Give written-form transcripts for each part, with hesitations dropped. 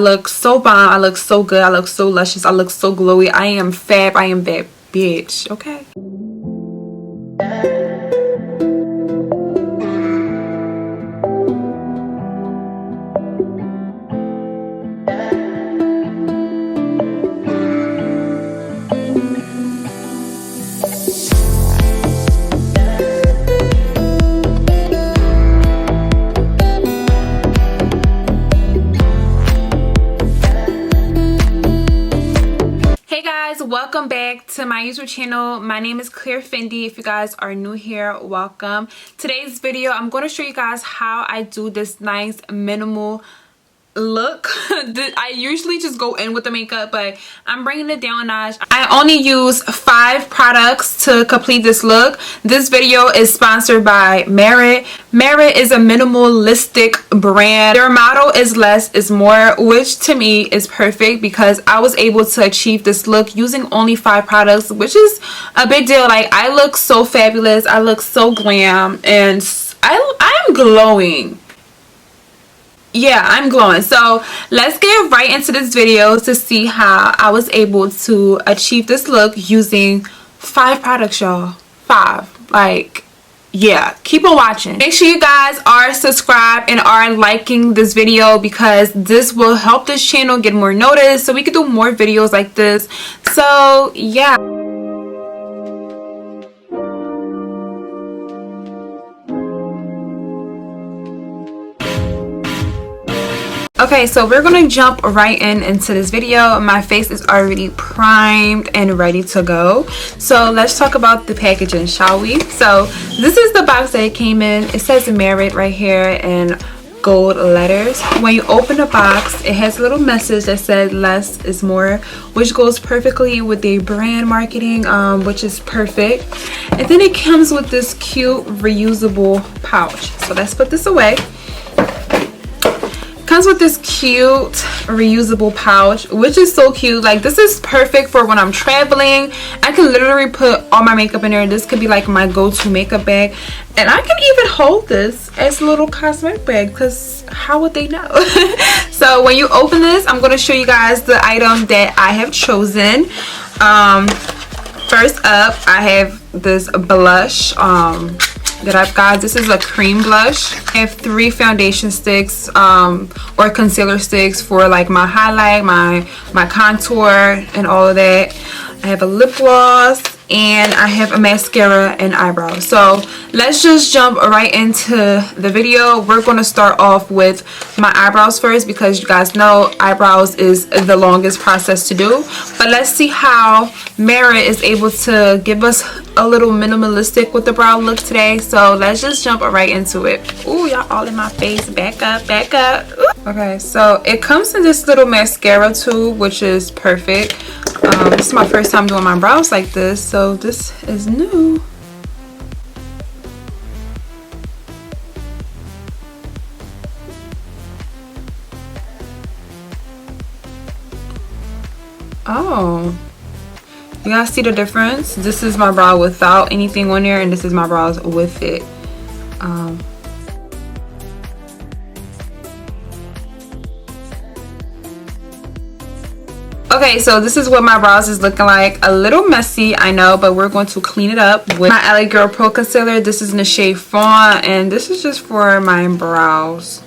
I look so bomb, I look so good, I look so luscious, I look so glowy. I am fab, I am that bitch, okay? Welcome back to my YouTube channel. My name is ClaireFendy. If you guys are new here, welcome. Today's video, I'm going to show you guys how I do this nice minimal look. I usually just go in with the makeup, but I'm bringing it down a notch. I only use 5 products to complete this look. This video is sponsored by Merit. Merit is a minimalistic brand. Their motto is less is more, which to me is perfect because I was able to achieve this look using only 5 products, which is a big deal. Like, I look so fabulous, I look so glam, and I'm glowing. Yeah, I'm glowing. So let's get right into this video to see how I was able to achieve this look using 5 products, y'all. 5. Like, yeah, keep on watching. Make sure you guys are subscribed and are liking this video because this will help this channel get more noticed so we can do more videos like this. So yeah. Okay, so we're gonna jump right into this video. My face is already primed and ready to go. So let's talk about the packaging, shall we? So this is the box that it came in. It says Merit right here in gold letters. When you open the box, it has a little message that says less is more, which goes perfectly with their brand marketing, which is perfect. And then it comes with this cute reusable pouch. So let's put this away. Comes with this cute reusable pouch, which is so cute. Like, this is perfect for when I'm traveling. I can literally put all my makeup in there. This could be like my go-to makeup bag, and I can even hold this as a little cosmetic bag because how would they know? So when you open this, I'm going to show you guys the item that I have chosen. First up, I have this blush that I've got. This is a cream blush. I have 3 foundation sticks or concealer sticks for like my highlight, my contour and all of that. I have a lip gloss and I have a mascara and eyebrows. So let's just jump right into the video. We're going to start off with my eyebrows first because you guys know eyebrows is the longest process to do. But let's see how Merit is able to give us a little minimalistic with the brow look today. So let's just jump right into it. Ooh, y'all all in my face. Back up, back up. Ooh. Okay, so it comes in this little mascara tube, which is perfect. This is my first time doing my brows like this, so this is new. Oh, you guys see the difference? This is my brow without anything on there, and this is my brows with it. Okay, so this is what my brows is looking like. A little messy, I know, but we're going to clean it up with my LA Girl Pro Concealer. This is in the shade Fawn, and this is just for my brows.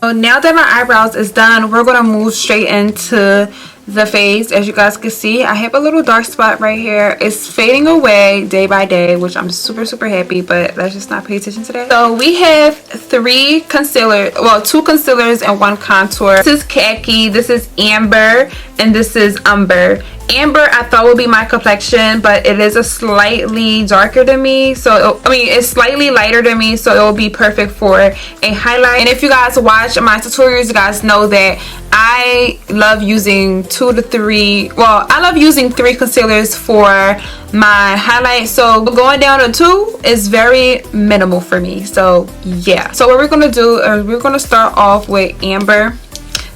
So now that my eyebrows is done, we're going to move straight into the face. As you guys can see, I have a little dark spot right here. It's fading away day by day, which I'm super happy, but let's just not pay attention to that. So we have 3 concealers, well, 2 concealers and 1 contour. This is Khaki, this is Umber, and this is Umber. Amber I thought would be my complexion, but it is a slightly darker than me, so it's slightly lighter than me, so it will be perfect for a highlight. And if you guys watch my tutorials, you guys know that I love using 2 to 3, well, I love using 3 concealers for my highlight, so going down to 2 is very minimal for me. So yeah, so what we're gonna do is we're gonna start off with Amber.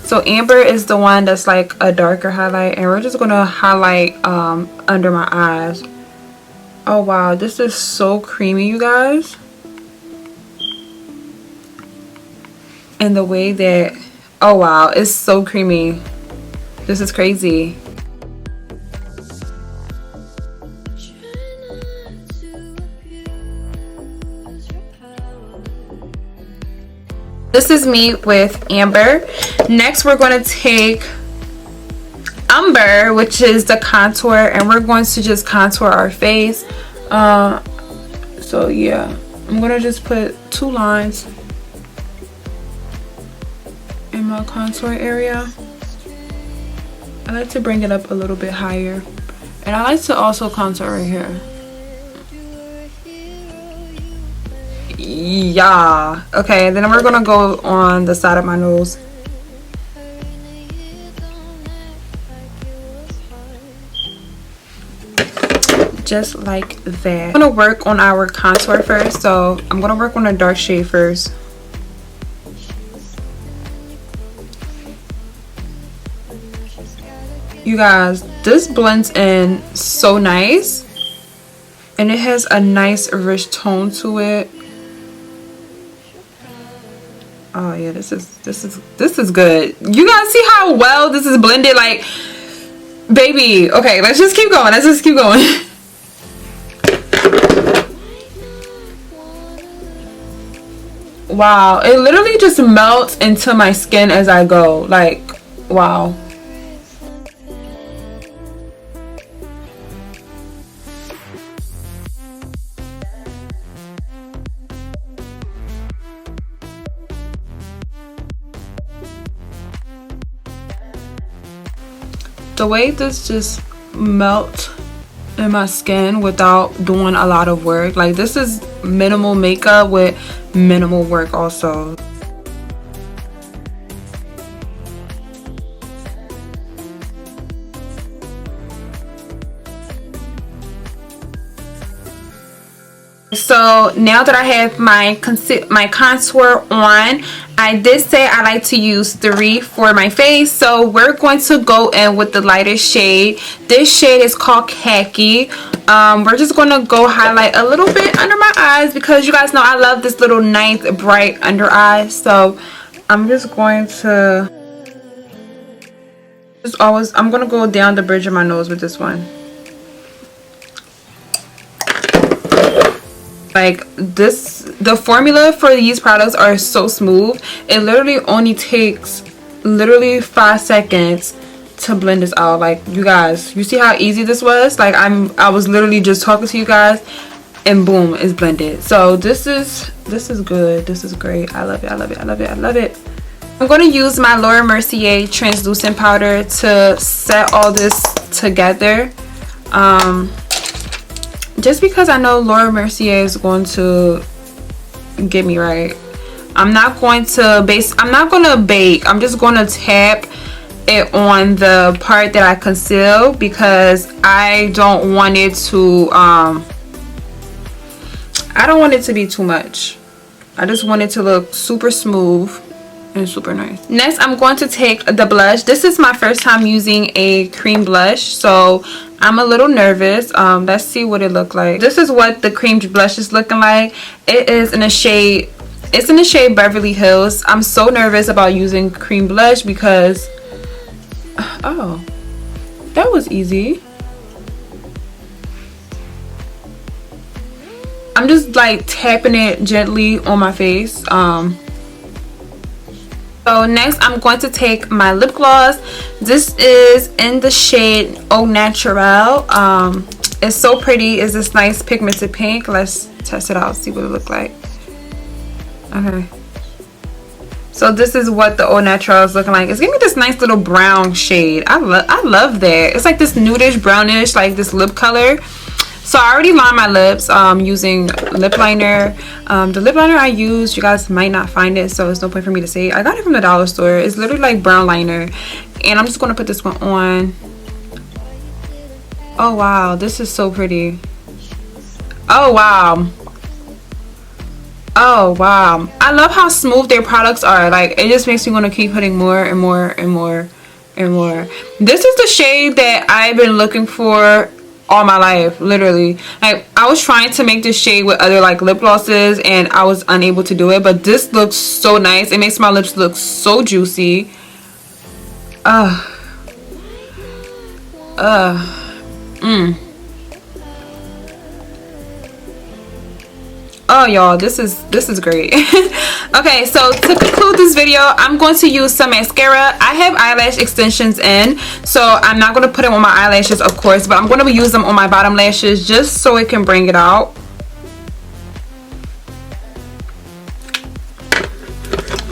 So Amber is the one that's like a darker highlight, and we're just gonna highlight under my eyes. Oh wow, this is so creamy, you guys. And the way that, oh wow, it's so creamy. This is crazy. This is me with Amber. Next we're going to take Umber, which is the contour, and we're going to just contour our face. So yeah, I'm going to just put 2 lines in my contour area. I like to bring it up a little bit higher, and I like to also contour right here. Yeah, okay, then we're gonna go on the side of my nose. Just like that. I'm gonna work on our contour first, so I'm gonna work on a dark shade first. You guys, this blends in so nice, and it has a nice rich tone to it. Oh yeah, this is good. You guys see how well this is blended, like, baby. Okay, let's just keep going. Let's just keep going. Wow, it literally just melts into my skin as I go. Like, wow. The way this just melts in my skin without doing a lot of work, like, this is minimal makeup with minimal work also. So now that I have my contour on, I did say I like to use 3 for my face, so we're going to go in with the lightest shade. This shade is called Khaki. We're just going to go highlight a little bit under my eyes, because you guys know I love this little nice bright under eye. So I'm just going to I'm going to go down the bridge of my nose with this one. Like this, the formula for these products are so smooth. It literally only takes literally 5 seconds to blend this out. Like, you guys, you see how easy this was? Like, I was literally just talking to you guys, and boom, it's blended. So this is good. This is great. I love it. I love it. I love it. I love it. I'm going to use my Laura Mercier translucent powder to set all this together. Just because I know Laura Mercier is going to get me right. I'm not going to bake. I'm just going to tap it on the part that I conceal, because I don't want it to be too much. I just want it to look super smooth and super nice. Next, I'm going to take the blush. This is my first time using a cream blush, so I'm a little nervous. Let's see what it looked like. This is what the cream blush is looking like. It is in a shade, it's in the shade Beverly Hills. I'm so nervous about using cream blush because, oh, that was easy. I'm just like tapping it gently on my face. So next I'm going to take my lip gloss. This is in the shade Naturel. It's so pretty. It's this nice pigmented pink. Let's test it out, see what it looks like. Okay. So this is what the Eau Naturel is looking like. It's giving me this nice little brown shade. I love that. It's like this nudish brownish, like this lip color. So I already lined my lips using lip liner. The lip liner I used, you guys might not find it, so it's no point for me to say it. I got it from the dollar store. It's literally like brown liner. And I'm just going to put this one on. Oh wow, this is so pretty. Oh wow. Oh wow, I love how smooth their products are. Like, it just makes me want to keep putting more and more and more and more. This is the shade that I've been looking for all my life, literally. Like, I was trying to make this shade with other like lip glosses and I was unable to do it, but this looks so nice. It makes my lips look so juicy. Oh y'all, this is great. Okay, so to conclude this video, I'm going to use some mascara. I have eyelash extensions in, so I'm not going to put them on my eyelashes, of course, but I'm going to use them on my bottom lashes just so it can bring it out.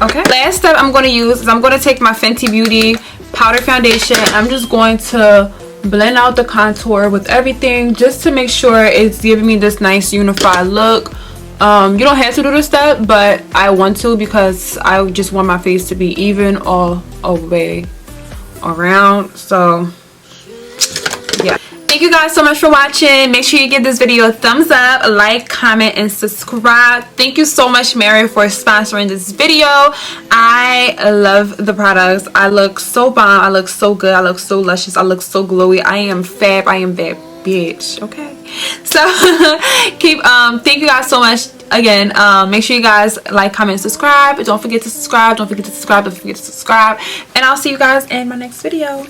Okay, last step I'm going to use is I'm going to take my Fenty Beauty powder foundation. I'm just going to blend out the contour with everything just to make sure it's giving me this nice unified look. You don't have to do this step, but I want to because I just want my face to be even all the way around. So yeah, thank you guys so much for watching. Make sure you give this video a thumbs up, a like, comment, and subscribe. Thank you so much, Mary, for sponsoring this video. I love the products. I look so bomb. I look so good. I look so luscious. I look so glowy. I am fab. I am that bitch. Okay, so thank you guys so much again. Make sure you guys like, comment, subscribe. Don't forget to subscribe. Don't forget to subscribe. Don't forget to subscribe. And I'll see you guys in my next video.